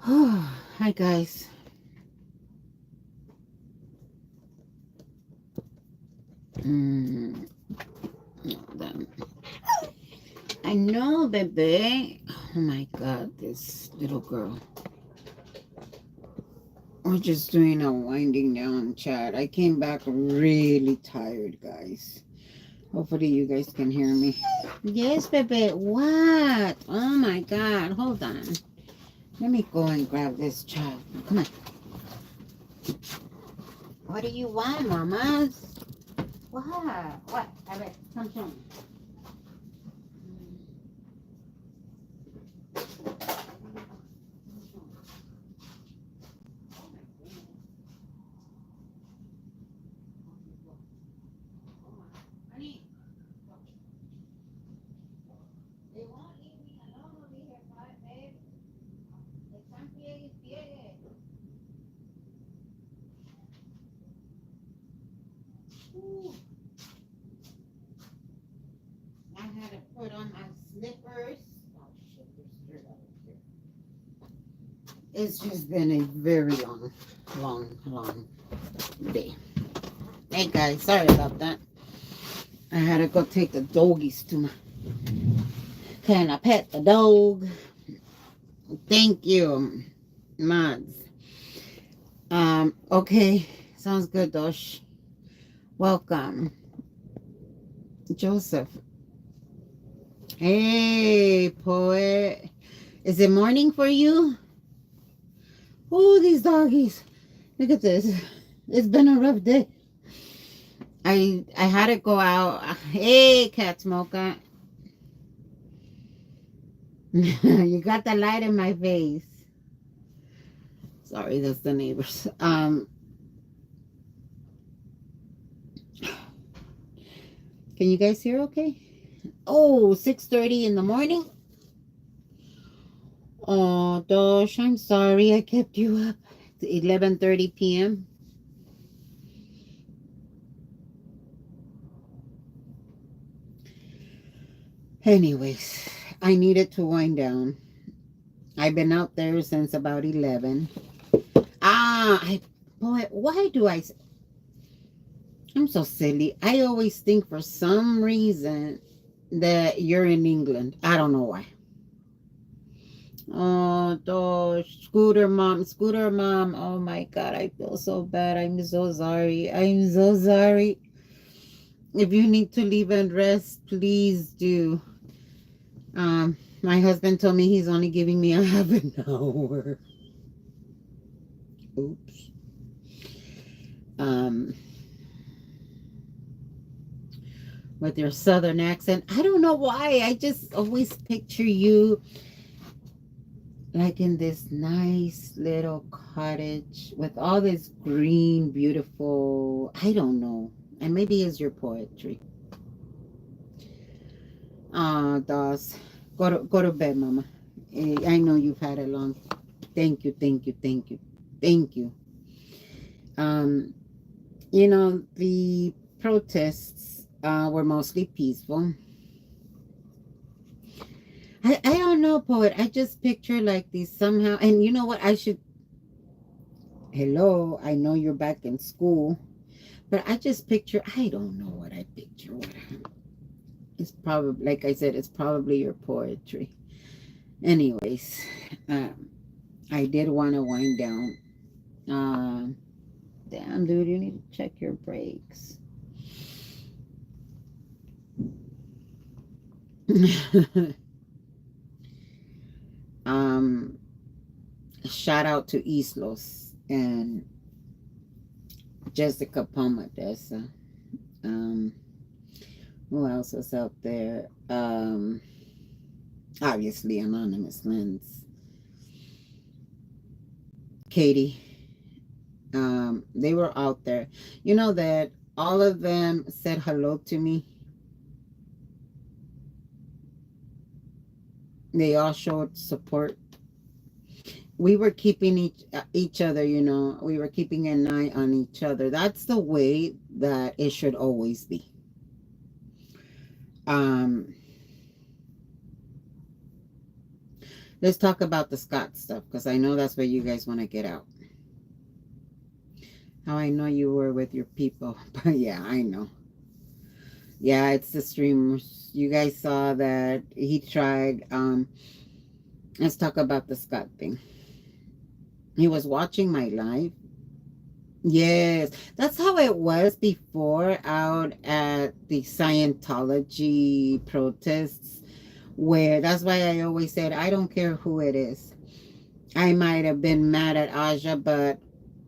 Hi guys. Mm, then I know, baby. Oh my God, this little girl. We're just doing a winding down chat. I came back really tired, guys. Hopefully you guys can hear me. Yes, baby. What? Oh my God. Hold on. Let me go and grab this child. Come on. What do you want, mamas? What? What? A ver, come show me. Honey, they won't leave me alone over here, babe. Están pie y pie. Ooh, I had to put on my slippers. Oh shit, there's dirt over here. It's just been a very long day. Hey guys, sorry about that. I had to go take the doggies to my. Can I pet the dog? Thank you, mods. Okay, sounds good, Dosh. Welcome, Joseph. Hey, poet. Is it morning for you? Oh, these doggies. Look at this. It's been a rough day. I had to go out. Hey, Cat Smoker. You got the light in my face. Sorry, that's the neighbors. Can you guys hear okay? Oh, 6:30 in the morning? Oh, Dosh, I'm sorry I kept you up. It's 11:30 p.m. Anyways, I needed to wind down. I've been out there since about 11. Boy, why do I'm so silly. I always think for some reason that you're in England. I don't know why. Oh, Dosh, Scooter mom. Oh my God, I feel so bad. I'm so sorry. I'm so sorry. If you need to leave and rest, please do. My husband told me he's only giving me a half an hour. Oops. Um, with your southern accent. I don't know why. I just always picture you like in this nice little cottage with all this green, beautiful. I don't know. And maybe it's your poetry. Dos. Go to bed, mama. I know you've had a long. Thank you, thank you, thank you, thank you. Um, the protests were mostly peaceful. I don't know, poet. I just picture like these somehow. And you know what? Hello, I know you're back in school, but I just picture, I don't know what I picture. It's probably, like I said, it's probably your poetry. Anyways, I did want to wind down. Damn, dude, you need to check your brakes. um, Shout out to Islos and Jessica Pomadesa. Um, who else was out there? Obviously, Anonymous Lens. Katie. They were out there. You know that all of them said hello to me. They all showed support. We were keeping each other, we were keeping an eye on each other. That's the way that it should always be. Um Let's talk about the Scott stuff, because I know that's what you guys want to get out. How I know you were with your people. But yeah, I know. Yeah, it's the streamers. You guys saw that he tried. Let's talk about the Scott thing. He was watching my live. Yes, that's how it was before out at the Scientology protests, where that's why I always said, I don't care who it is. I might have been mad at Aja, but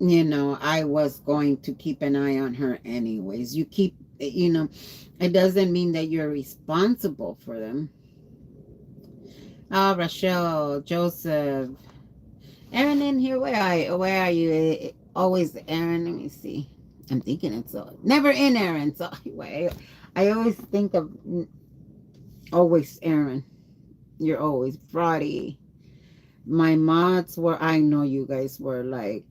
I was going to keep an eye on her anyways. It doesn't mean that you're responsible for them. Oh, Rochelle, Joseph, Aaron in here. Where are you? Always Aaron. Let me see. I'm thinking it's never in Aaron. So I always think of always Aaron. You're always Friday. My mods were. I know you guys were like.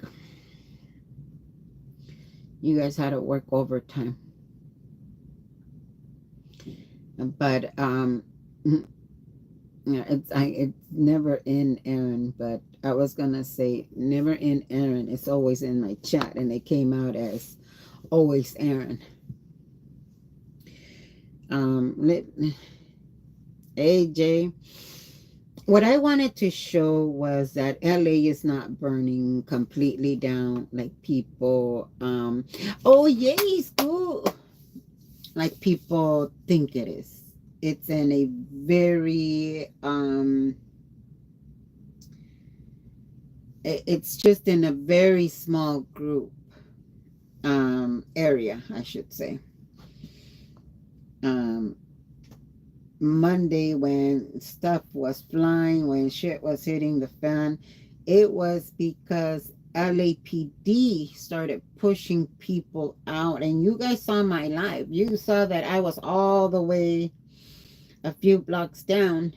You guys had to work overtime. But yeah, it's never in Aaron, but I was gonna say never in Aaron. It's always in my chat, and it came out as always Aaron. AJ, what I wanted to show was that LA is not burning completely down like people. Oh yay, school, like people think it is. It's in a very it's just in a very small group area, I should say. Monday, when stuff was flying, when shit was hitting the fan, it was because LAPD started pushing people out. And you guys saw my live. You saw that I was all the way a few blocks down.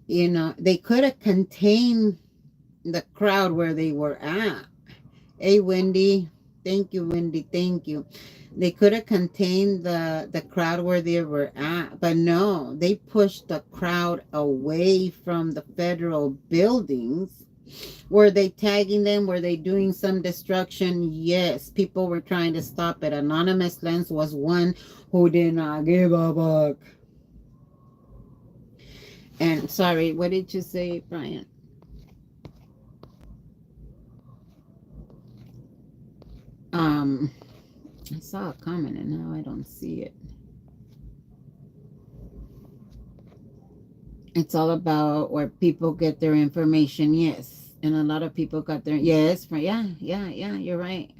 They could have contained the crowd where they were at. Hey, Wendy. Thank you, Wendy. Thank you. They could have contained the crowd where they were at, but no, they pushed the crowd away from the federal buildings. Were they tagging them? Were they doing some destruction? Yes, people were trying to stop it. Anonymous Lens was one who did not give a fuck. And sorry, what did you say, Brian? I saw a comment and now I don't see it. It's all about where people get their information. Yes. And a lot of people got their, yes, yeah, you're right.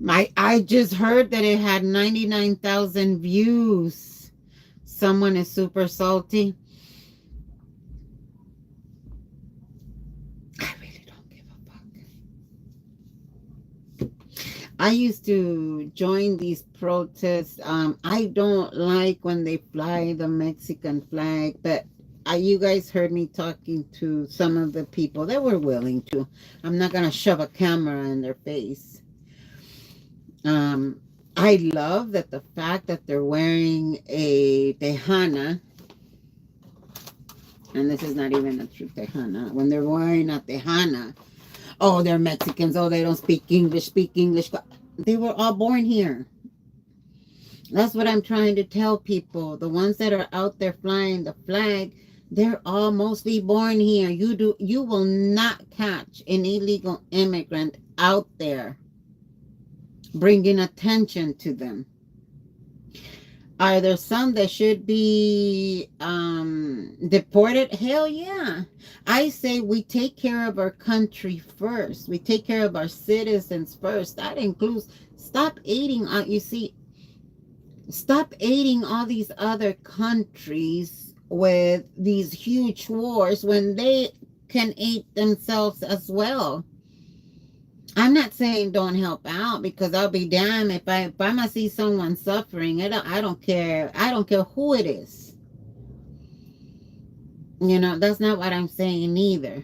I just heard that it had 99,000 views. Someone is super salty. I really don't give a fuck. I used to join these protests. I don't like when they fly the Mexican flag, but you guys heard me talking to some of the people that were willing to. I'm not going to shove a camera in their face. I love that the fact that they're wearing a tejana, and this is not even a true tejana, when they're wearing a tejana, oh, they're Mexicans, oh, they don't speak English. They were all born here. That's what I'm trying to tell people. The ones that are out there flying the flag, they're all mostly born here. You will not catch an illegal immigrant out there bringing attention to them. Are there some that should be deported? Hell yeah. I say we take care of our country first. We take care of our citizens first. That includes stop aiding all these other countries with these huge wars when they can aid themselves as well. I'm not saying don't help out, because I'll be damned if I'm gonna see someone suffering. I don't care. I don't care who it is. That's not what I'm saying either.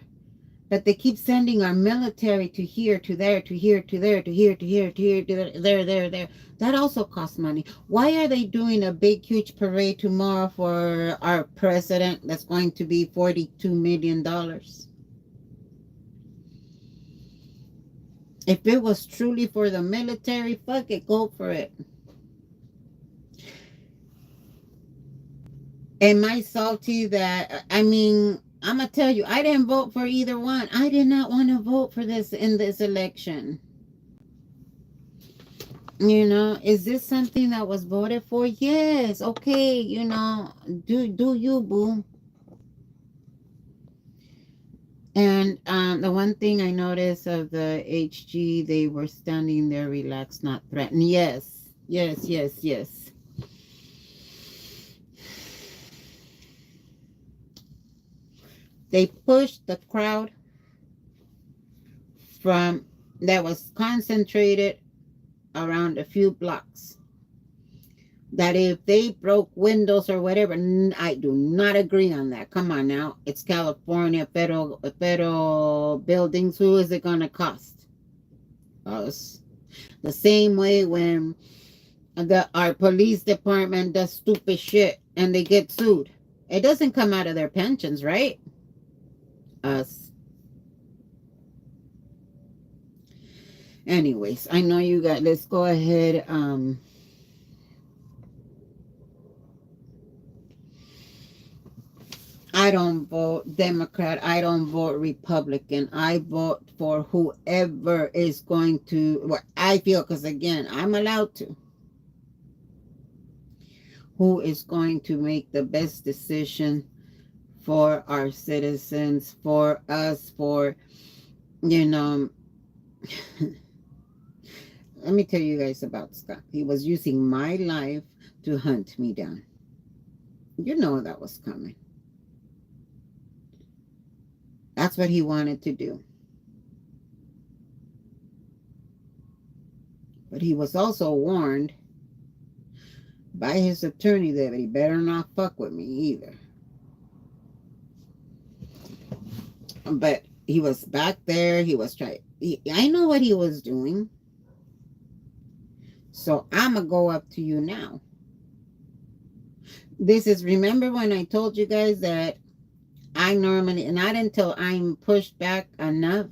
But they keep sending our military to here, to there, to here, to there, to here, to here, to here, to there. That also costs money. Why are they doing a big, huge parade tomorrow for our president that's going to be $42 million? If it was truly for the military, fuck it, go for it. Am I salty that, I mean, I'm going to tell you, I didn't vote for either one. I did not want to vote for this in this election. You know, is this something that was voted for? Yes. Okay. You know, do you, boo. And the one thing I noticed of the HG, they were standing there relaxed, not threatened. Yes. Yes, yes, yes. They pushed the crowd from that was concentrated around a few blocks. That if they broke windows or whatever, I do not agree on that. Come on now. It's California, federal buildings. Who is it going to cost? Us. The same way when our police department does stupid shit and they get sued. It doesn't come out of their pensions, right? Us. Anyways, I know you got, let's go ahead. I don't vote Democrat. I don't vote Republican. I vote for whoever is going to, what I feel, because again, I'm allowed to. Who is going to make the best decision for our citizens, for us, for, you know, let me tell you guys about Scott. He was using my life to hunt me down. You know that was coming. That's what he wanted to do. But he was also warned by his attorney that he better not fuck with me either. But he was back there. He was trying. I know what he was doing. So I'm going to go up to you now. This is, remember when I told you guys that I normally, not until I'm pushed back enough,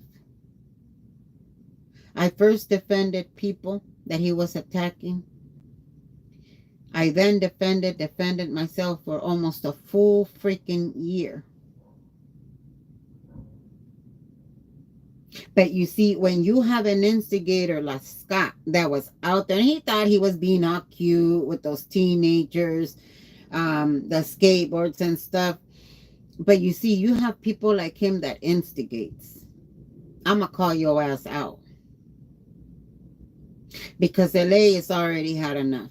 I first defended people that he was attacking. I then defended myself for almost a full freaking year. But you see, when you have an instigator like Scott that was out there, and he thought he was being all cute with those teenagers, the skateboards and stuff. But you see, you have people like him that instigates. I'm going to call your ass out. Because LA has already had enough.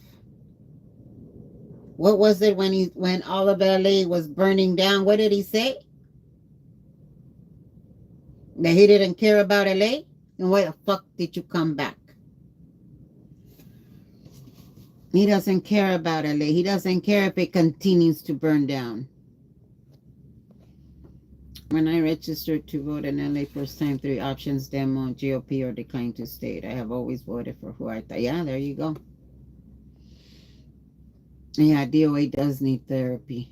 What was it when all of LA was burning down? What did he say? That he didn't care about LA? And why the fuck did you come back? He doesn't care about LA. He doesn't care if it continues to burn down. When I registered to vote in LA first time, 3 options, demo, GOP, or decline to state. I have always voted for who I thought. Yeah, there you go. Yeah, DOA does need therapy.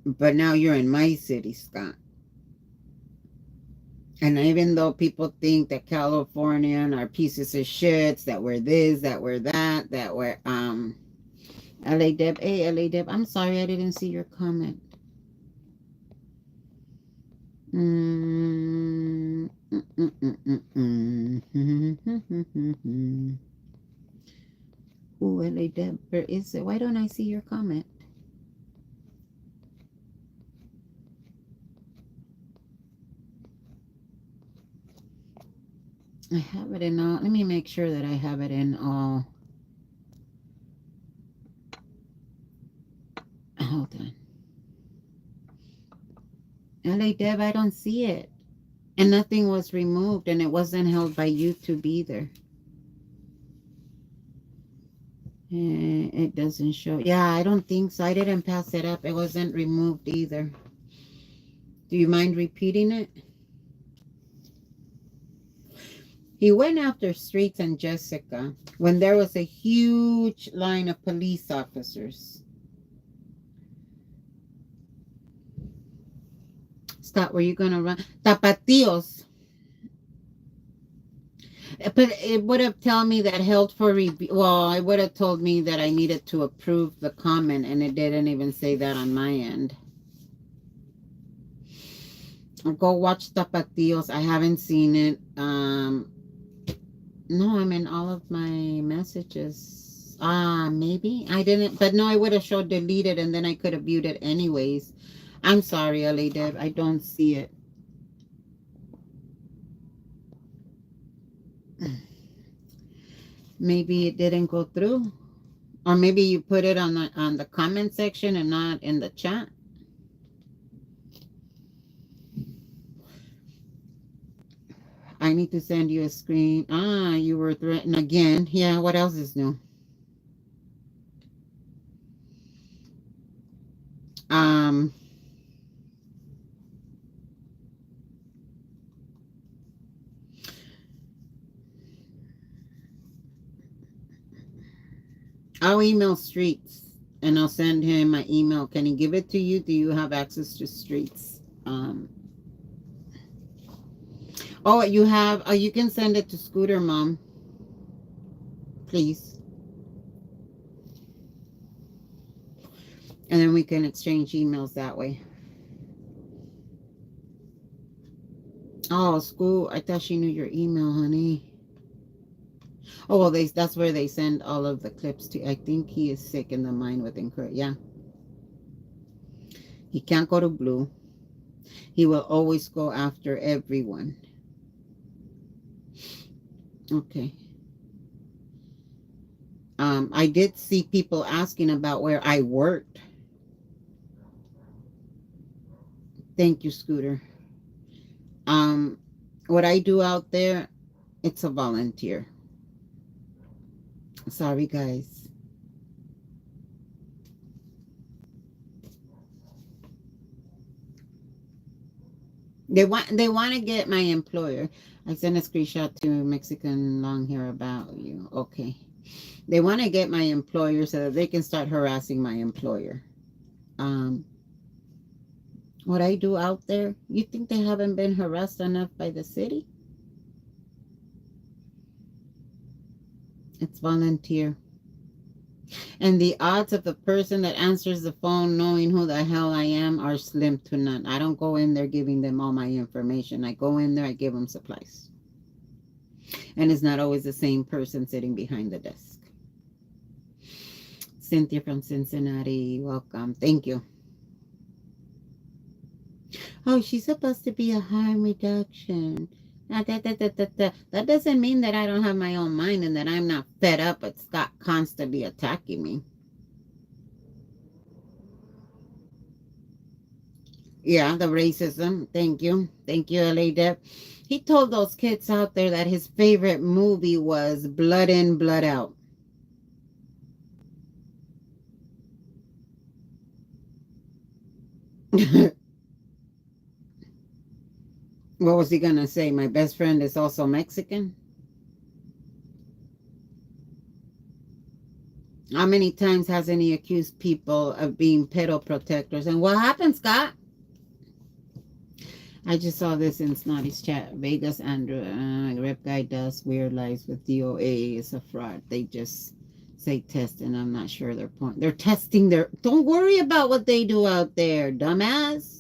But now you're in my city, Scott. And even though people think that Californian are pieces of shits, that we're this, that we're that we're LA Deb, hey LA Deb, I'm sorry I didn't see your comment. Ooh, LA Deb, where is it? Why don't I see your comment? I have it in all. Let me make sure that I have it in all. Hold on. LA Deb, I don't see it. And nothing was removed, and it wasn't held by YouTube either. It doesn't show. Yeah, I don't think so. I didn't pass it up. It wasn't removed either. Do you mind repeating it? He went after Streets and Jessica when there was a huge line of police officers. Scott, were you going to run? Tapatíos. But it would have told me that held for review. Well, it would have told me that I needed to approve the comment, and it didn't even say that on my end. Go watch Tapatíos. I haven't seen it. No, I'm in all of my messages. Maybe I didn't, but no, I would have showed deleted, and then I could have viewed it anyways. I'm sorry, LA Deb. I don't see it. Maybe it didn't go through, or maybe you put it on the comment section and not in the chat. I need to send you a screen. You were threatened again. Yeah, what else is new? I'll email Streets and I'll send him my email. Can he give it to you? Do you have access to Streets? Oh, you have, you can send it to Scooter, Mom. Please. And then we can exchange emails that way. Oh, school. I thought she knew your email, honey. Oh, well, that's where they send all of the clips to. I think he is sick in the mind with incorrect. Yeah. He can't go to Blue. He will always go after everyone. Okay. I did see people asking about where I worked. Thank you, Scooter. What I do out there, it's a volunteer. Sorry, guys. They want to get my employer. I sent a screenshot to Mexican long hair about you. Okay. They want to get my employer so that they can start harassing my employer. What I do out there, you think they haven't been harassed enough by the city? It's volunteer. And the odds of the person that answers the phone knowing who the hell I am are slim to none. I don't go in there giving them all my information. I go in there, I give them supplies. And it's not always the same person sitting behind the desk. Cynthia from Cincinnati, welcome. Thank you. Oh, she's supposed to be a harm reduction. That doesn't mean that I don't have my own mind and that I'm not fed up with Scott constantly attacking me. Yeah, the racism. Thank you. Thank you, LA Deb. He told those kids out there that his favorite movie was Blood In, Blood Out. What was he going to say? My best friend is also Mexican? How many times hasn't he accused people of being pedo protectors? And what happened, Scott? I just saw this in Snotty's chat. Vegas Andrew, rep guy does weird lies with DOA is a fraud. They just say test, and I'm not sure their point. They're testing their... Don't worry about what they do out there, dumbass.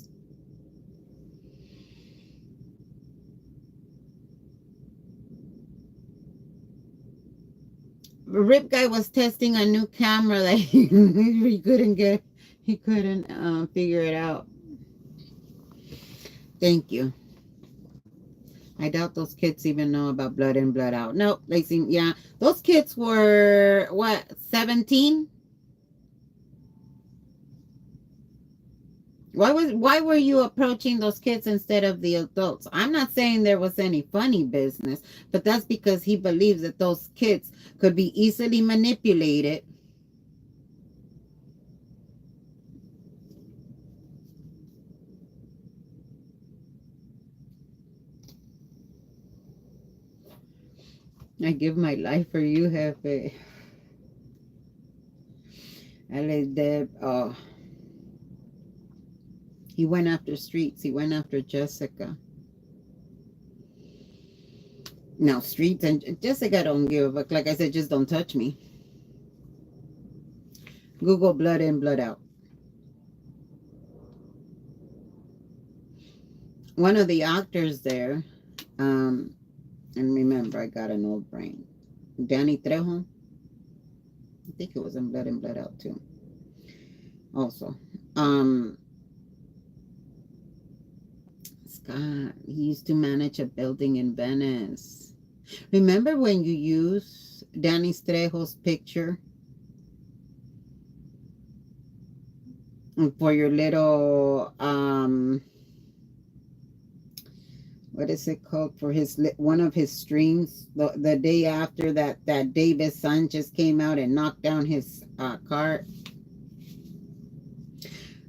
Rip guy was testing a new camera that he couldn't figure it out. Thank you. I doubt those kids even know about Blood In, Blood Out. Nope, they seem, yeah. Those kids were, what, 17? Why were you approaching those kids instead of the adults? I'm not saying there was any funny business, but that's because he believes that those kids could be easily manipulated I give my life for you, Jefe. Alex Deb, oh, he went after Streets. He went after Jessica. Now, Streets and Jessica don't give a fuck. Like I said, just don't touch me. Google blood in, blood out. One of the actors there, and remember, I got an old brain. Danny Trejo. I think it was in Blood in, Blood Out too. Also, Scott, he used to manage a building in Venice. Remember when you use Danny Trejo's picture for your little what is it called, for his one of his streams, the day after that David Sanchez came out and knocked down his cart?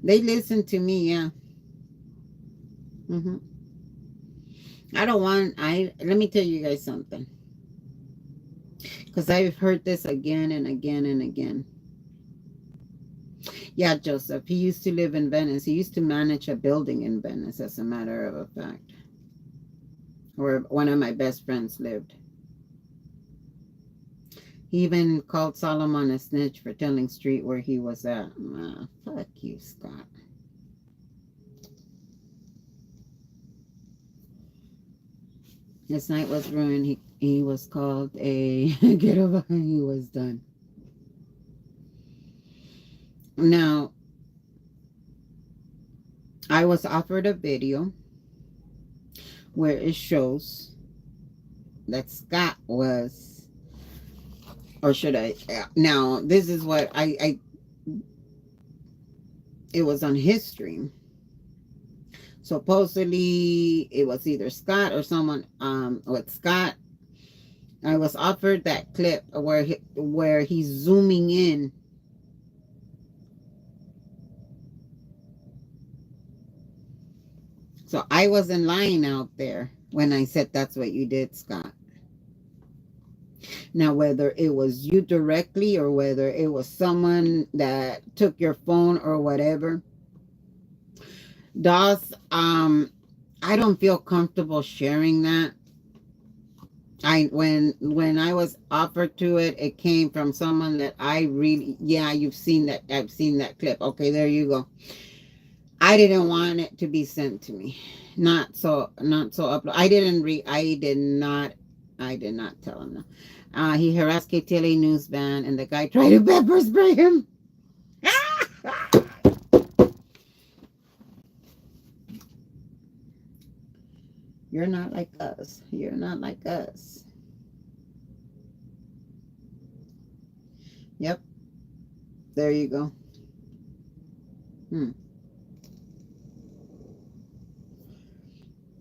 They listened to me, yeah. I don't want, let me tell you guys something, because I've heard this again and again and again. Yeah, Joseph, he used to live in Venice. He used to manage a building in Venice, as a matter of a fact, where one of my best friends lived. He even called Solomon a snitch for telling Street where he was at. Fuck you, Scott. His night was ruined. He was called a get over. He was done. Now, I was offered a video where it shows that Scott was, or should I? Now, this is what it was on his stream. Supposedly, it was either Scott or someone with Scott. I was offered that clip where he's zooming in. So I wasn't lying out there when I said that's what you did, Scott. Now, whether it was you directly or whether it was someone that took your phone or whatever, Doss, I don't feel comfortable sharing that. When I was offered to it, it came from someone that I really, yeah, you've seen that. I've seen that clip. Okay, there you go. I didn't want it to be sent to me. Not so upload. I did not tell him that. He harassed KTLA news van and the guy tried to pepper spray him. You're not like us. You're not like us. Yep. There you go.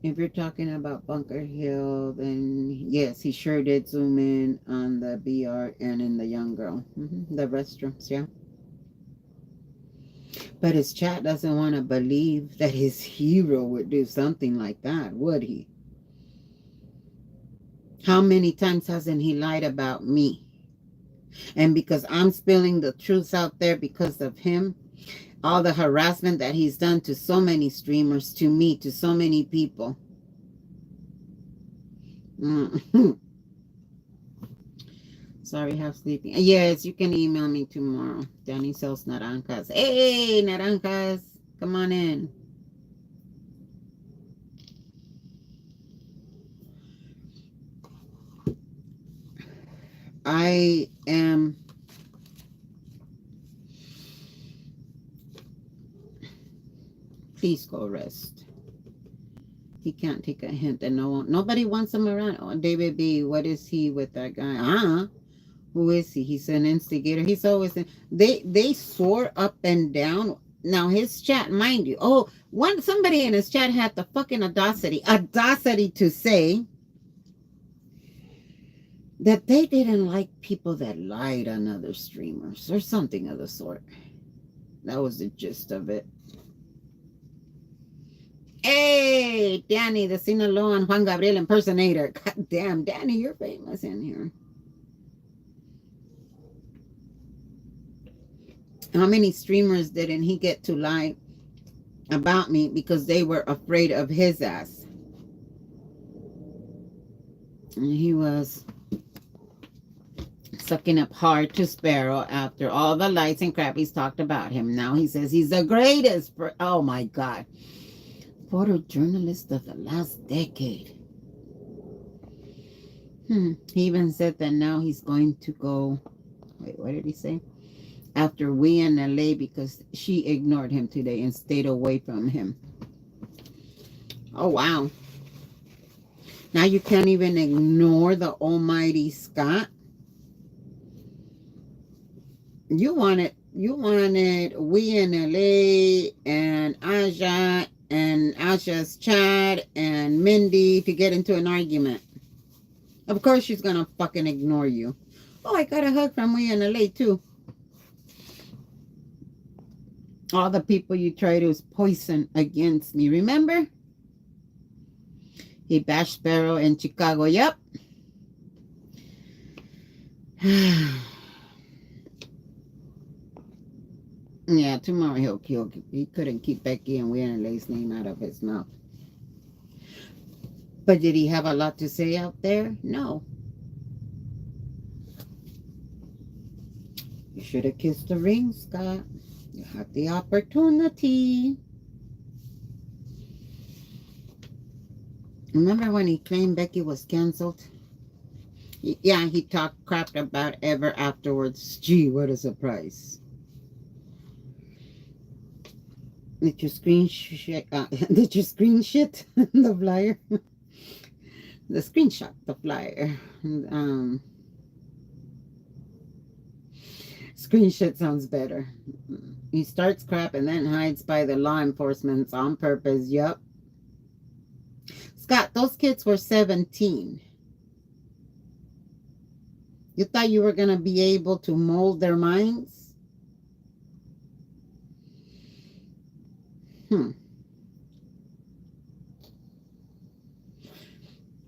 If you're talking about Bunker Hill, then yes, he sure did zoom in on the BR and in the young girl. The restrooms, yeah. But his chat doesn't want to believe that his hero would do something like that, would he? How many times hasn't he lied about me? And because I'm spilling the truth out there because of him, all the harassment that he's done to so many streamers, to me, to so many people. Sorry, half sleeping. Yes, you can email me tomorrow. Danny sells naranjas. Hey, naranjas, come on in. I am please go rest. He can't take a hint, and nobody wants him around. Oh, David B, what is he with that guy? Who is he? He's an instigator. He's always they soar up and down. Now his chat, mind you. Somebody in his chat had the fucking audacity to say that they didn't like people that lied on other streamers or something of the sort. That was the gist of it. Hey, Danny, the Sinaloa and Juan Gabriel impersonator. God damn, Danny, you're famous in here. How many streamers didn't he get to lie about me because they were afraid of his ass? And he was sucking up hard to Sparrow after all the lights and crap he's talked about him. Now he says he's the greatest. Oh my God. Photojournalist of the last decade. He even said that now he's going to go. Wait, what did he say? After we in LA because she ignored him today and stayed away from him. Oh, wow. Now you can't even ignore the almighty Scott. You wanted we in LA and Aja and Asha's Chad and Mindy to get into an argument. Of course she's gonna fucking ignore you. Oh, I got a hug from we in LA too. All the people you try to poison against me, remember? He bashed Sparrow in Chicago. Yep. Yeah, tomorrow he couldn't keep Becky and Lee's name out of his mouth. But did he have a lot to say out there? No. You should have kissed the ring, Scott. You had the opportunity. Remember when he claimed Becky was canceled? Yeah, he talked crap about Ever afterwards. Gee, what a surprise. Did you screenshot the flyer? The screenshot the flyer. Screenshot sounds better. He starts crap and then hides by the law enforcement on purpose. Yup. Scott, those kids were 17. You thought you were going to be able to mold their minds?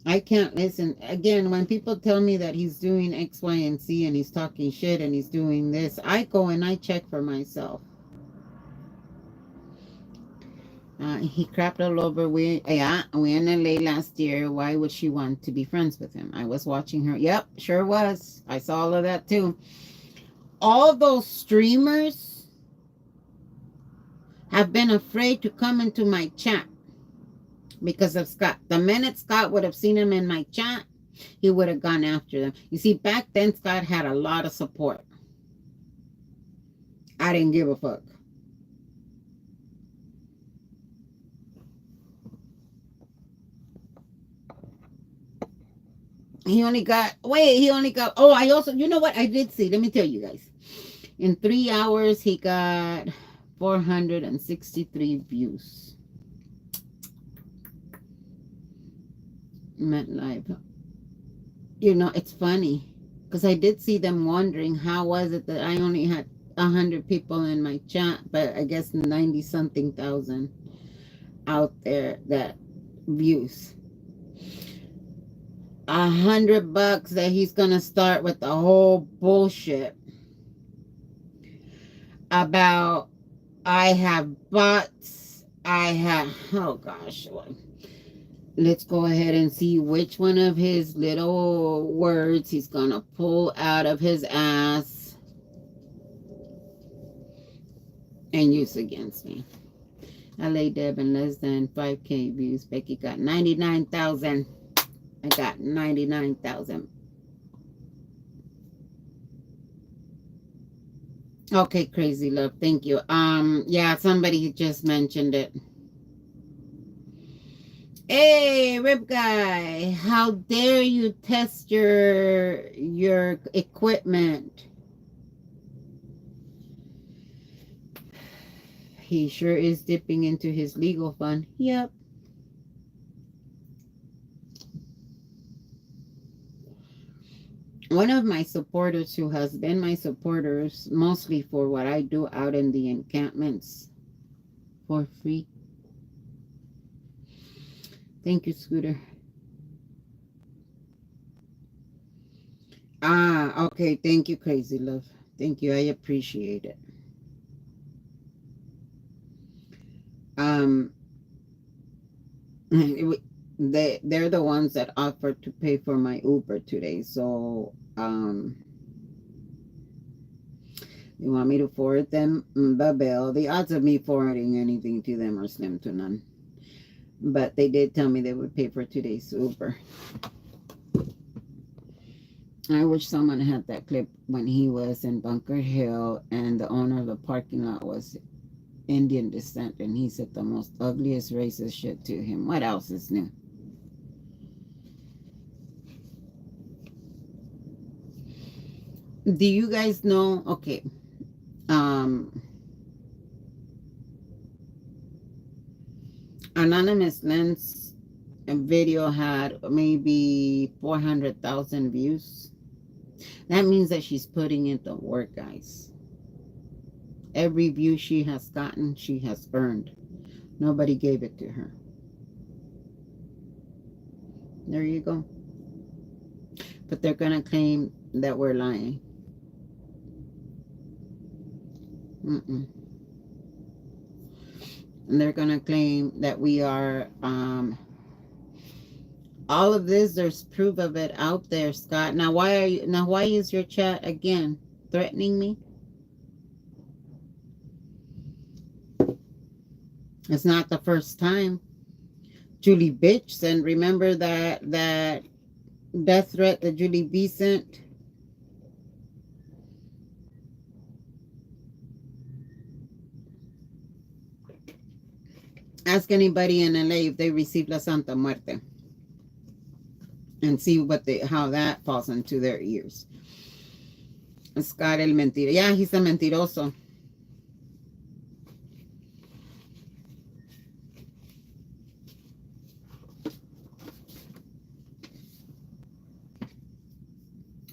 I can't listen. Again, when people tell me that he's doing X, Y, and Z and he's talking shit and he's doing this, I go and I check for myself. He crapped all over we in LA last year. Why would she want to be friends with him? I was watching her. Yep, sure was. I saw all of that too. All those streamers have been afraid to come into my chat because of Scott. The minute Scott would have seen him in my chat, he would have gone after them. You see, back then Scott had a lot of support. I didn't give a fuck. You know what? I did see. Let me tell you guys. In 3 hours, he got 463 views. Met live. You know, it's funny because I did see them wondering how was it that I only had 100 people in my chat, but I guess 90-something thousand out there that views. $100 that he's gonna start with the whole bullshit about I have bots. Oh gosh. Let's go ahead and see which one of his little words he's gonna pull out of his ass and use against me. LA Deb in less than 5K views. Becky got 99,000. I got 99,000. Okay, crazy love. Thank you. Yeah, somebody just mentioned it. Hey, Rip Guy, how dare you test your equipment? He sure is dipping into his legal fund. Yep. One of my supporters who has been my supporters mostly for what I do out in the encampments for free. Thank you, Scooter. Ah, okay. Thank you, Crazy Love. Thank you. I appreciate it. Um, they're the ones that offered to pay for my Uber today. So, you want me to forward them the bill? The odds of me forwarding anything to them are slim to none. But they did tell me they would pay for today's Uber. I wish someone had that clip when he was in Bunker Hill and the owner of the parking lot was Indian descent and he said the most ugliest racist shit to him. What else is new? Do you guys know? Okay. Anonymous Lens video had maybe 400,000 views. That means that she's putting in the work, guys. Every view she has gotten, she has earned. Nobody gave it to her. There you go. But they're going to claim that we're lying. And they're going to claim that we are, all of this, there's proof of it out there, Scott. Now, why is your chat again threatening me? It's not the first time. Julie bitch, and remember that death threat that Julie B sent? Ask anybody in LA if they received La Santa Muerte and see how that falls into their ears. Scott el mentira. Yeah, he's a mentiroso.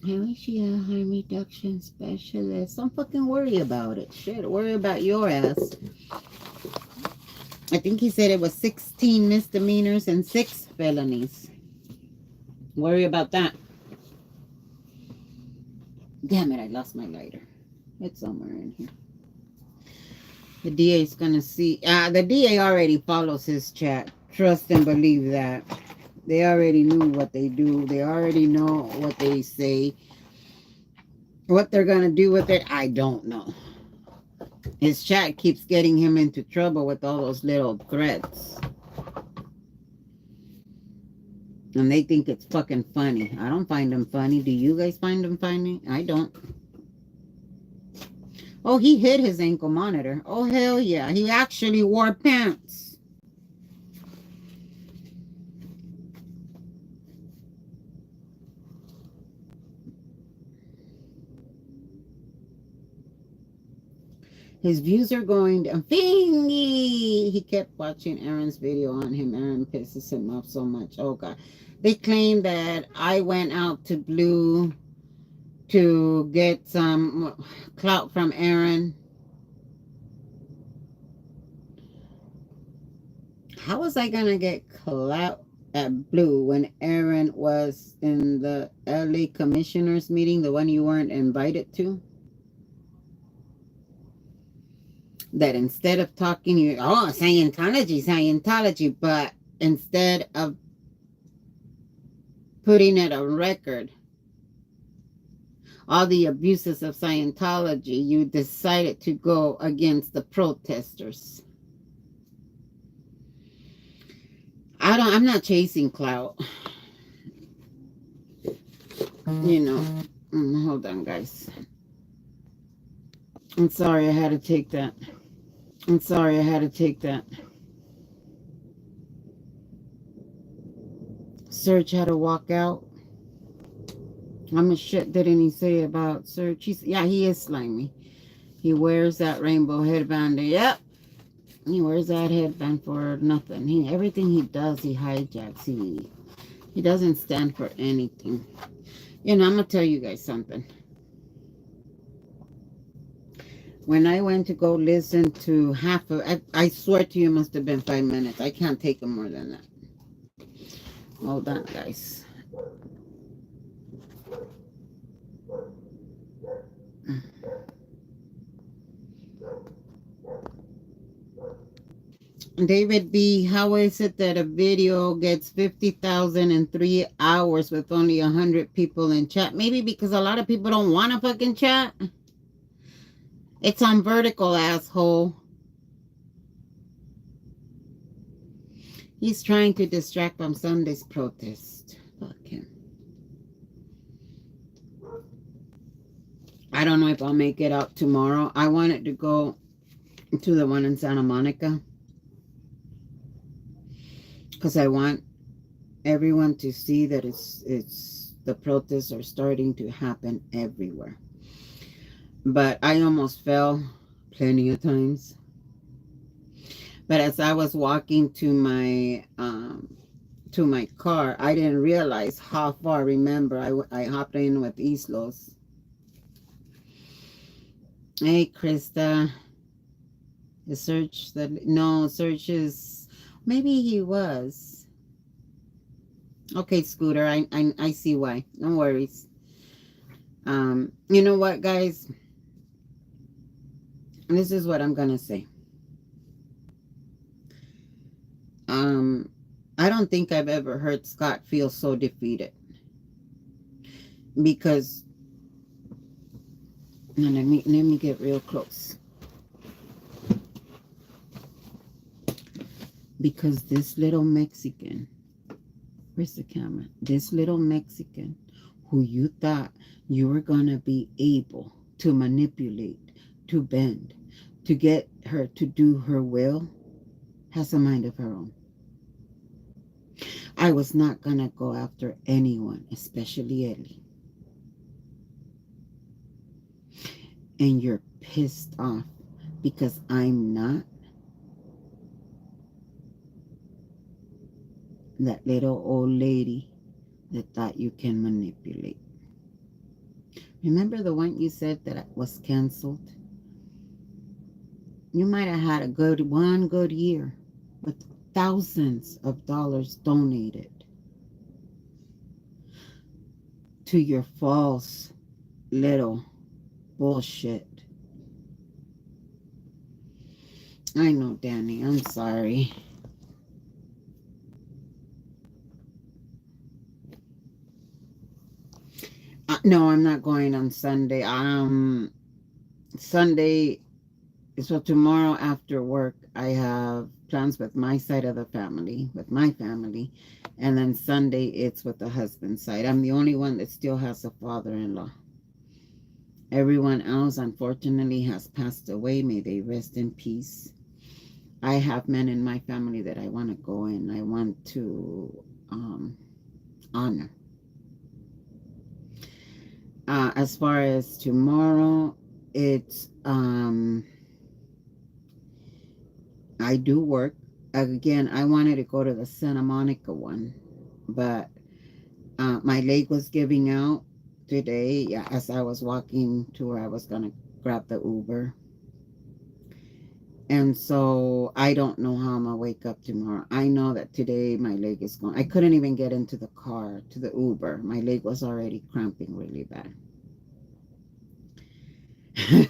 I wish you a harm reduction specialist. Don't fucking worry about it. Shit, worry about your ass. I think he said it was 16 misdemeanors and 6 felonies. Worry about that. Damn it, I lost my lighter. It's somewhere in here. The DA is going to see. The DA already follows his chat. Trust and believe that. They already knew what they do. They already know what they say. What they're going to do with it, I don't know. His chat keeps getting him into trouble with all those little threats. And they think it's fucking funny. I don't find them funny. Do you guys find them funny? I don't. Oh, he hid his ankle monitor. Oh, hell yeah. He actually wore pants. His views are going down. Fingy! He kept watching Aaron's video on him. Aaron pisses him off so much. Oh, God. They claim that I went out to Blue to get some clout from Aaron. How was I going to get clout at Blue when Aaron was in the LA commissioners meeting, the one you weren't invited to? That instead of talking, Scientology, but instead of putting it on record, all the abuses of Scientology, you decided to go against the protesters. I'm not chasing clout. You know, hold on, guys. I'm sorry I had to take that. Serge had to walk out. How much shit didn't he say about Serge? He is slimy. He wears that rainbow headband. Yep. He wears that headband for nothing. Everything he does, he hijacks. He doesn't stand for anything. I'm going to tell you guys something. When I went to go listen to half of I swear to you, it must have been 5 minutes. I can't take it more than that. Hold on, guys. David B., how is it that a video gets 50,000 in 3 hours with only 100 people in chat? Maybe because a lot of people don't want to fucking chat. It's on vertical, asshole. He's trying to distract from Sunday's protest. Fuck him. I don't know if I'll make it out tomorrow. I wanted to go to the one in Santa Monica because I want everyone to see that it's the protests are starting to happen everywhere. But I almost fell plenty of times. But as I was walking to my car, I didn't realize how far. Remember, I hopped in with Islos. Hey, Krista. The search that no searches. Maybe he was. Okay, Scooter. I see why. No worries. You know what, guys? This is what I'm gonna say. I don't think I've ever heard Scott feel so defeated. Because let me get real close. Because this little Mexican, where's the camera? This little Mexican who you thought you were gonna be able to manipulate, to bend, to get her to do her will, has a mind of her own. I was not gonna go after anyone, especially Ellie. And you're pissed off because I'm not. That little old lady that thought you can manipulate. Remember the one you said that was canceled? You might have had one good year with thousands of dollars donated to your false little bullshit. I know, Danny. I'm sorry. No, I'm not going on Sunday. Sunday, so tomorrow after work, I have plans with my side of the family, with my family. And then Sunday, it's with the husband's side. I'm the only one that still has a father-in-law. Everyone else, unfortunately, has passed away. May they rest in peace. I have men in my family that I want to go and I want to honor. As far as tomorrow, it's I do work. Again, I wanted to go to the Santa Monica one, but my leg was giving out today. Yeah, as I was walking to where I was gonna grab the Uber, and so I don't know how I'm gonna wake up tomorrow. I know that today my leg is going. I couldn't even get into the car to the Uber. My leg was already cramping really bad.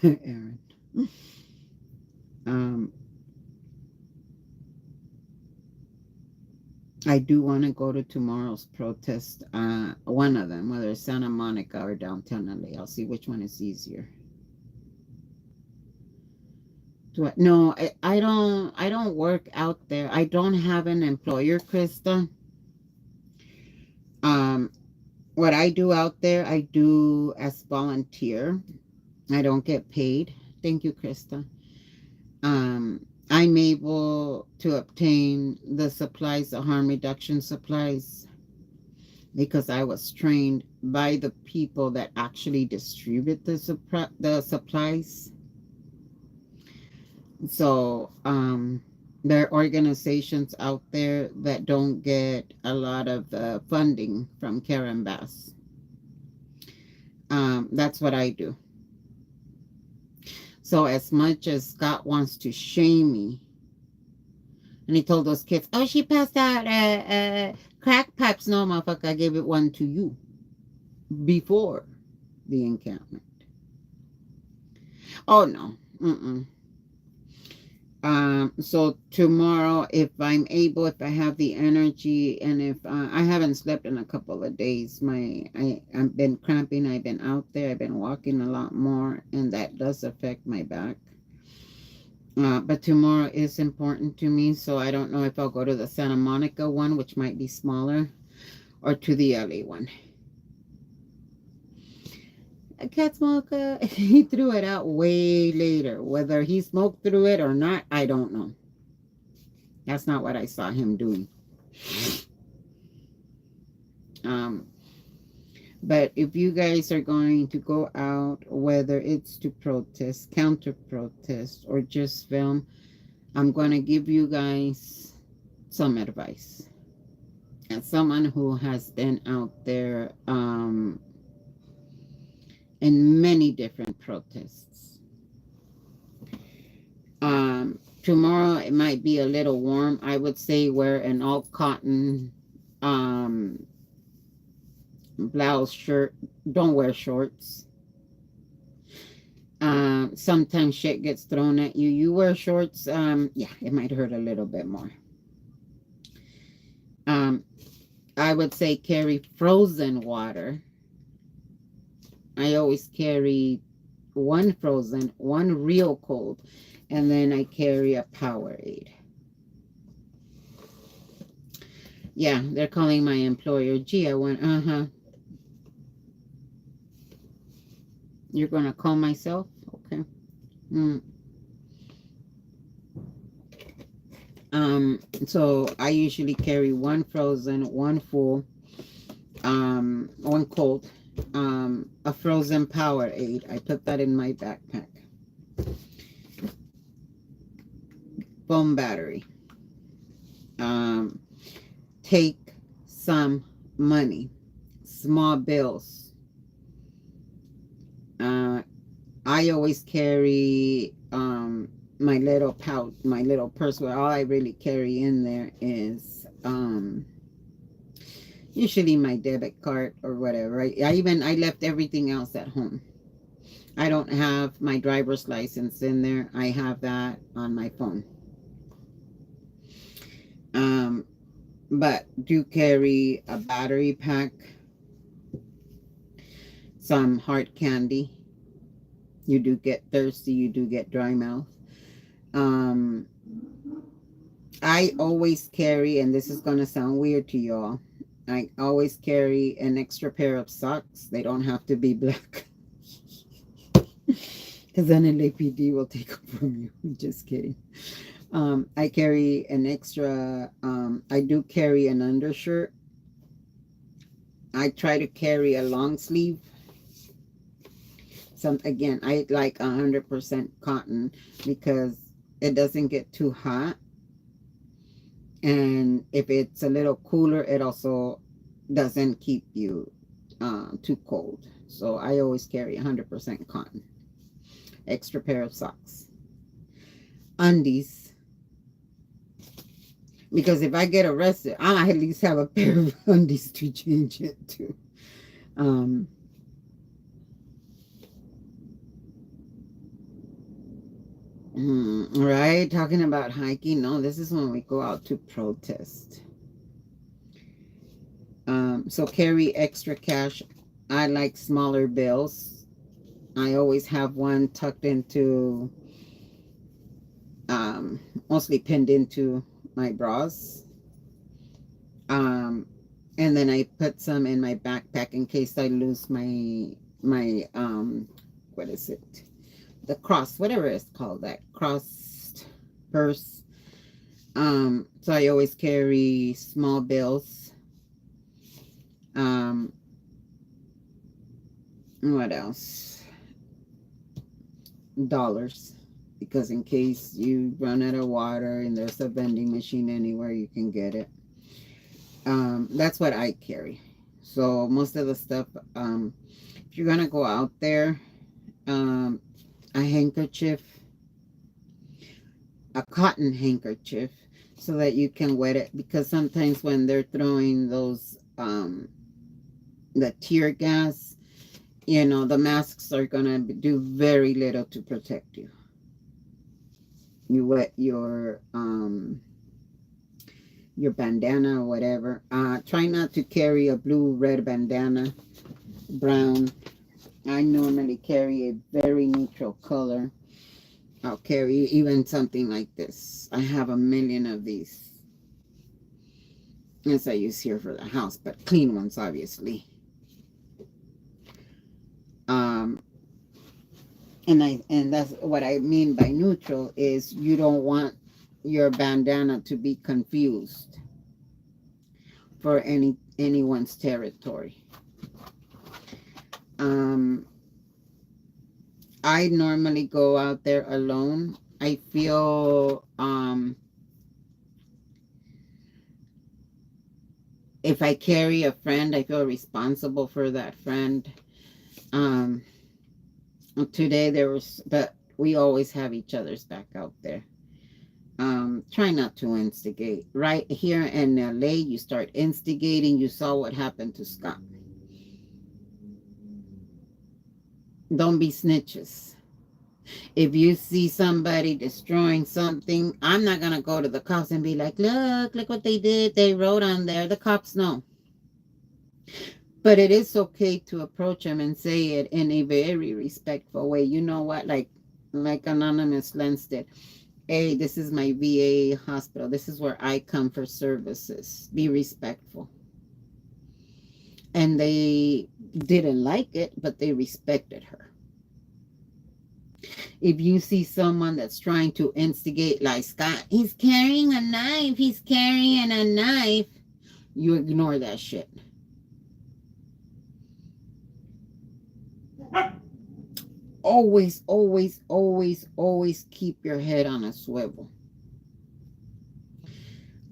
Aaron. I do want to go to tomorrow's protest. One of them, whether it's Santa Monica or downtown LA. I'll see which one is easier. No, I don't work out there. I don't have an employer, Krista. What I do out there, I do as volunteer. I don't get paid. Thank you, Krista. I'm able to obtain the supplies, the harm reduction supplies, because I was trained by the people that actually distribute the supplies. So there are organizations out there that don't get a lot of funding from Karen Bass. That's what I do. So as much as Scott wants to shame me, and he told those kids, oh, she passed out Crack pipes, no, motherfucker. I gave it one to you before the encampment. Oh, no. Mm-mm. So tomorrow, if I'm able, if I have the energy, and if I haven't slept in a couple of days, I've been cramping. I've been out there. I've been walking a lot more, and that does affect my back. But tomorrow is important to me, so I don't know if I'll go to the Santa Monica one, which might be smaller, or to the LA one. A cat smoker, he threw it out way later. Whether he smoked through it or not, I don't know. That's not what I saw him doing. But if you guys are going to go out, whether it's to protest, counter protest, or just film, I'm going to give you guys some advice. As someone who has been out there in many different protests. Tomorrow it might be a little warm. I would say wear an all cotton blouse shirt. Don't wear shorts. Sometimes shit gets thrown at you. You wear shorts, yeah, it might hurt a little bit more. I would say carry frozen water. I always carry one frozen, one real cold, and then I carry a Powerade. Yeah, they're calling my employer. Gee, I went, You're going to call myself? Okay. So I usually carry one frozen, one full, one cold, a frozen Powerade. I put that in my backpack. Phone battery. Take some money, small bills. I always carry my little pouch, my little purse, where all I really carry in there is usually my debit card or whatever. I left everything else at home. I don't have my driver's license in there. I have that on my phone. But do carry a battery pack, some hard candy. You do get thirsty, you do get dry mouth. I always carry, and this is going to sound weird to y'all, I always carry an extra pair of socks. They don't have to be black. Because then LAPD will take them from you. Just kidding. I carry an extra, I do carry an undershirt. I try to carry a long sleeve. Again, I like 100% cotton because it doesn't get too hot. And if it's a little cooler, it also doesn't keep you too cold. So I always carry 100% cotton. Extra pair of socks. Undies. Because if I get arrested, I at least have a pair of undies to change it to. Right, talking about hiking. No, this is when we go out to protest. So carry extra cash. I like smaller bills. I always have one tucked into, mostly pinned into my bras. And then I put some in my backpack in case I lose my what is it? The cross, whatever it's called, that crossed purse. So I always carry small bills. What else? Dollars, because in case you run out of water and there's a vending machine anywhere, you can get it. That's what I carry. So most of the stuff, if you're gonna go out there, a handkerchief, a cotton handkerchief. so that you can wet it, because sometimes when they're throwing those the tear gas, you know, the masks are gonna do very little to protect you. You wet your bandana or whatever. Try not to carry a blue, red bandana, brown. I normally carry a very neutral color. I'll carry even something like this. I have a million of these. As I use here for the house, but clean ones, obviously. Um, and that's what I mean by neutral, is you don't want your bandana to be confused for anyone's territory. I normally go out there alone. I feel if I carry a friend, I feel responsible for that friend. Today there was, but we always have each other's back out there. Try not to instigate. Right here in LA, you start instigating. You saw what happened to Scott. Don't be snitches. If you see somebody destroying something, I'm not going to go to the cops and be like, look what they did. They wrote on there. The cops know. But it is okay to approach them and say it in a very respectful way. You know what? Like Anonymous Lens did. Hey, this is my VA hospital. This is where I come for services. Be respectful. And they didn't like it, but they respected her. If you see someone that's trying to instigate, like Scott, he's carrying a knife, you ignore that shit. Always, always, always, always keep your head on a swivel.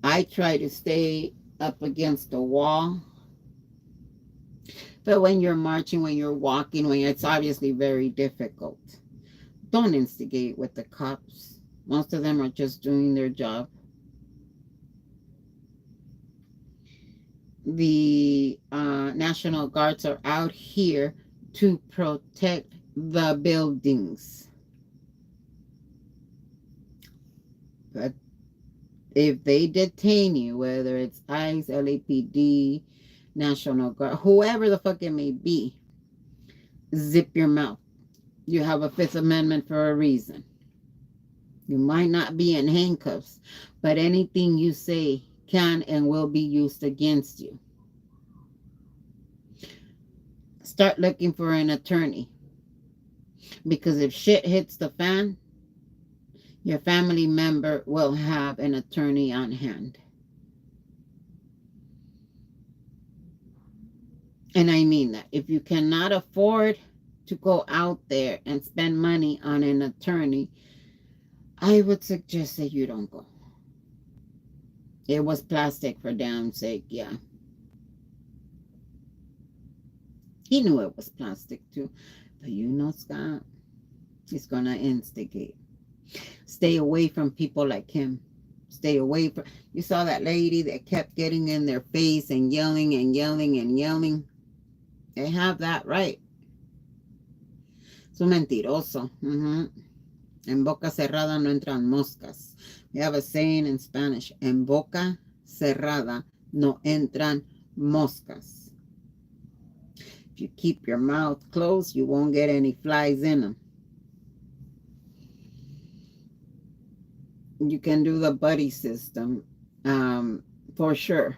I try to stay up against the wall. But when you're marching, when you're walking, it's obviously very difficult. Don't instigate with the cops. Most of them are just doing their job. The National Guards are out here to protect the buildings. But if they detain you, whether it's ICE, LAPD, National Guard, whoever the fuck it may be, zip your mouth. You have a Fifth Amendment for a reason. You might not be in handcuffs, but anything you say can and will be used against you. Start looking for an attorney. Because if shit hits the fan, your family member will have an attorney on hand. And I mean that. If you cannot afford to go out there and spend money on an attorney, I would suggest that you don't go. It was plastic for damn sake, yeah. He knew it was plastic too. But you know, Scott, he's going to instigate. Stay away from people like him. Stay away from... You saw that lady that kept getting in their face and yelling and yelling and yelling. They have that right. Es un mentiroso. En boca cerrada no entran moscas. We have a saying in Spanish. En boca cerrada no entran moscas. If you keep your mouth closed, you won't get any flies in them. You can do the buddy system, for sure.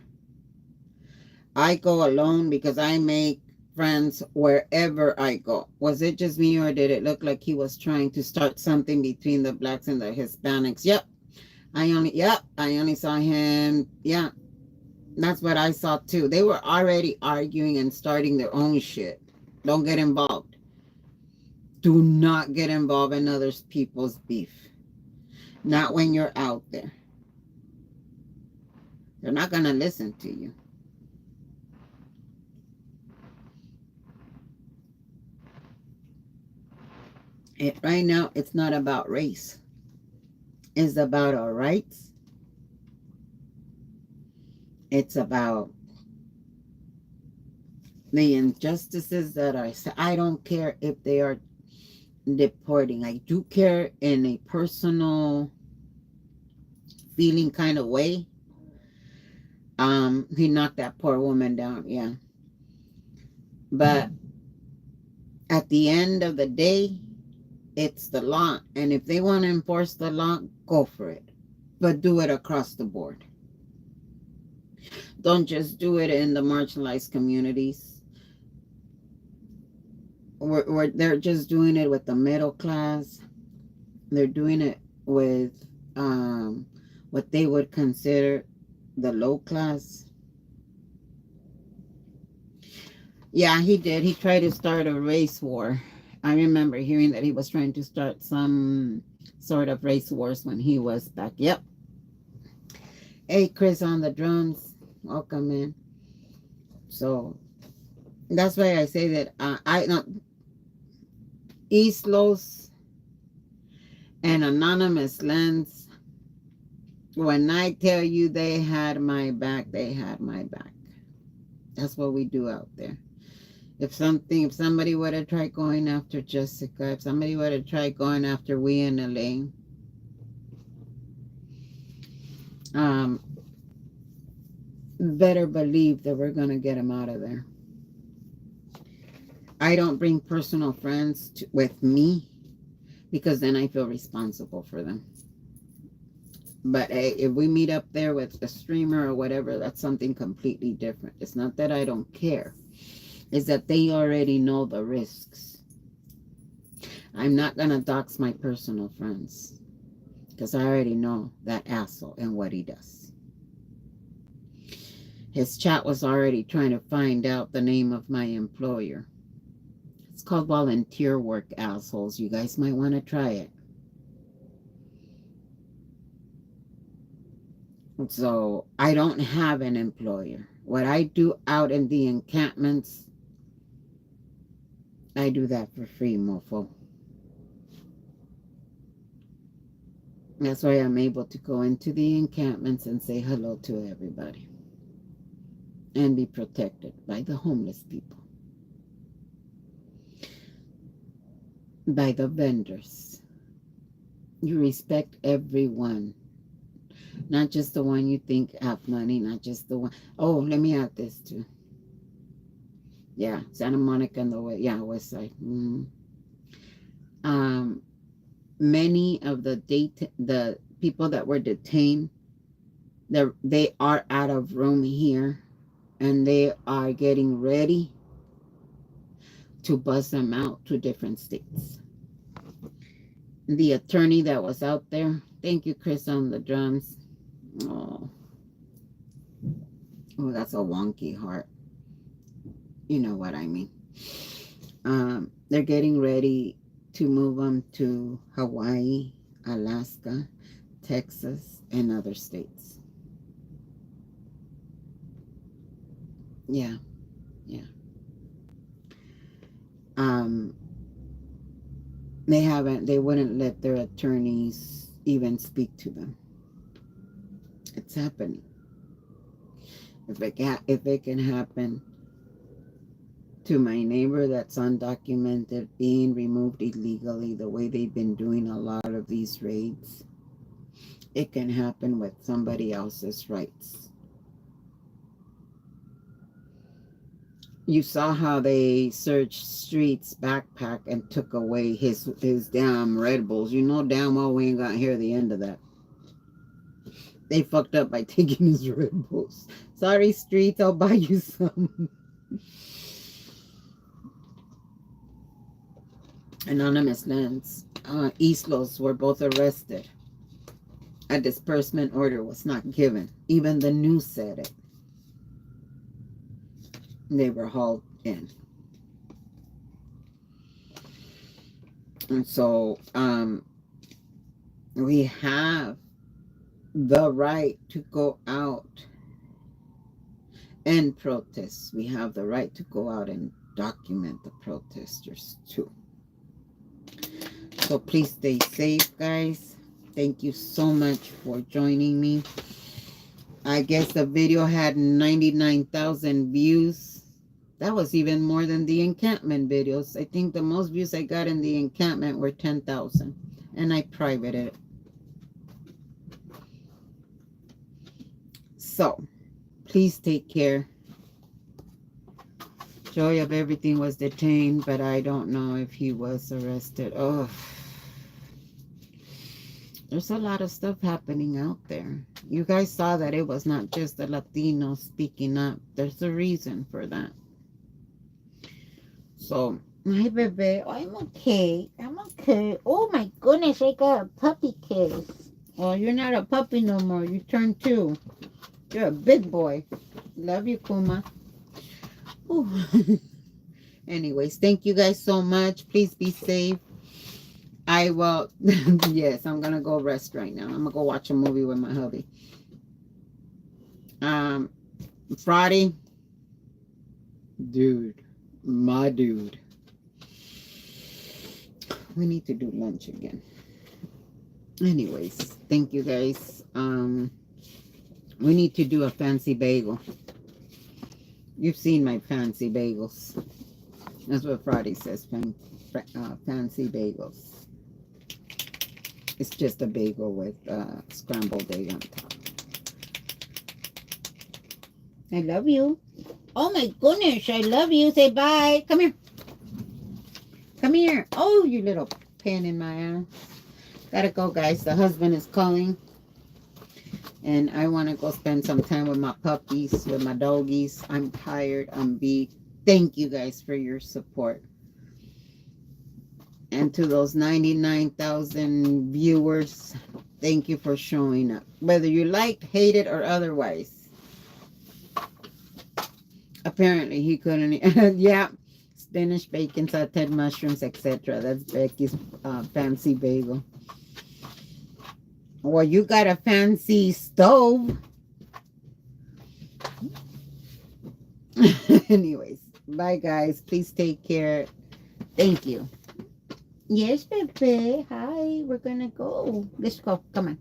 I go alone because I make friends wherever I go. Was it just me, or did it look like he was trying to start something between the blacks and the Hispanics? Yep. I only saw him. Yeah. That's what I saw too. They were already arguing and starting their own shit. Don't get involved. Do not get involved in other people's beef. Not when you're out there. They're not going to listen to you. Right now, it's not about race. It's about our rights It's about the injustices that are. I don't care if they are deporting. I do care in a personal feeling kind of way. He knocked that poor woman down, yeah. But at the end of the day, it's the law. And if they want to enforce the law, go for it. But do it across the board. Don't just do it in the marginalized communities. They're just doing it with the middle class. They're doing it with what they would consider the low class. Yeah, he did. He tried to start a race war. I remember hearing that he was trying to start some sort of race wars when he was back. Yep. Hey, Chris on the drums. Welcome in. So that's why I say that I not East Los and Anonymous Lens. When I tell you they had my back, they had my back. That's what we do out there. If somebody would have tried going after Jessica, if somebody would have tried going after we in Elaine, better believe that we're going to get them out of there. I don't bring personal friends with me because then I feel responsible for them. But hey, if we meet up there with a streamer or whatever, that's something completely different. It's not that I don't care. It's that they already know the risks. I'm not going to dox my personal friends because I already know that asshole and what he does. His chat was already trying to find out the name of my employer. It's called volunteer work, assholes. You guys might want to try it. So I don't have an employer. What I do out in the encampments, I do that for free, mofo. That's why I'm able to go into the encampments and say hello to everybody and be protected by the homeless people, by the vendors. You respect everyone, not just the one you think have money, not just the one. Oh, let me add this too. Yeah, Santa Monica and the West Side. Many of the people that were detained, they are out of room here, and they are getting ready to bus them out to different states. The attorney that was out there, thank you, Chris, on the drums. Oh, that's a wonky heart. You know what I mean. They're getting ready to move them to Hawaii, Alaska, Texas, and other states. Yeah. They wouldn't let their attorneys even speak to them. It's happening. If it can happen to my neighbor that's undocumented, being removed illegally, the way they've been doing a lot of these raids, it can happen with somebody else's rights. You saw how they searched Street's backpack and took away his damn Red Bulls. You know damn well we ain't gonna hear the end of that. They fucked up by taking his Red Bulls. Sorry, Street, I'll buy you some. Anonymous Lens, East Los were both arrested. A disbursement order was not given. Even the news said it. They were hauled in. And so we have the right to go out and protest. We have the right to go out and document the protesters too. So please stay safe, guys. Thank you so much for joining me. I guess the video had 99,000 views. That was even more than the encampment videos. I think the most views I got in the encampment were 10,000. And I privated it. So, please take care. Joy of Everything was detained, but I don't know if he was arrested. Oh, there's a lot of stuff happening out there. You guys saw that it was not just the Latinos speaking up. There's a reason for that. So, hi, baby. Oh, I'm okay. I'm okay. Oh, my goodness. I got a puppy case. Oh, you're not a puppy no more. You turned 2. You're a big boy. Love you, Kuma. Anyways, thank you guys so much. Please be safe. I will. Yes, I'm gonna go rest right now. I'm gonna go watch a movie with my hubby. Friday, dude, my dude, we need to do lunch again. Anyways, thank you guys. We need to do a fancy bagel. You've seen my fancy bagels. That's what Friday says, fancy bagels. It's just a bagel with scrambled egg on top. I love you. Oh my goodness, I love you. Say bye. Come here. Come here. Oh, you little pain in my ass. Gotta go, guys. The husband is calling. And I want to go spend some time with my puppies, with my doggies. I'm tired. I'm beat. Thank you guys for your support. And to those 99,000 viewers, thank you for showing up. Whether you liked, hated, or otherwise. Apparently, he couldn't. Yeah. Spinach, bacon, sauteed mushrooms, etc. That's Becky's fancy bagel. Well, you got a fancy stove. Anyways, bye guys. Please take care. Thank you. Yes, baby. Hi, we're gonna go. Let's go. Come on.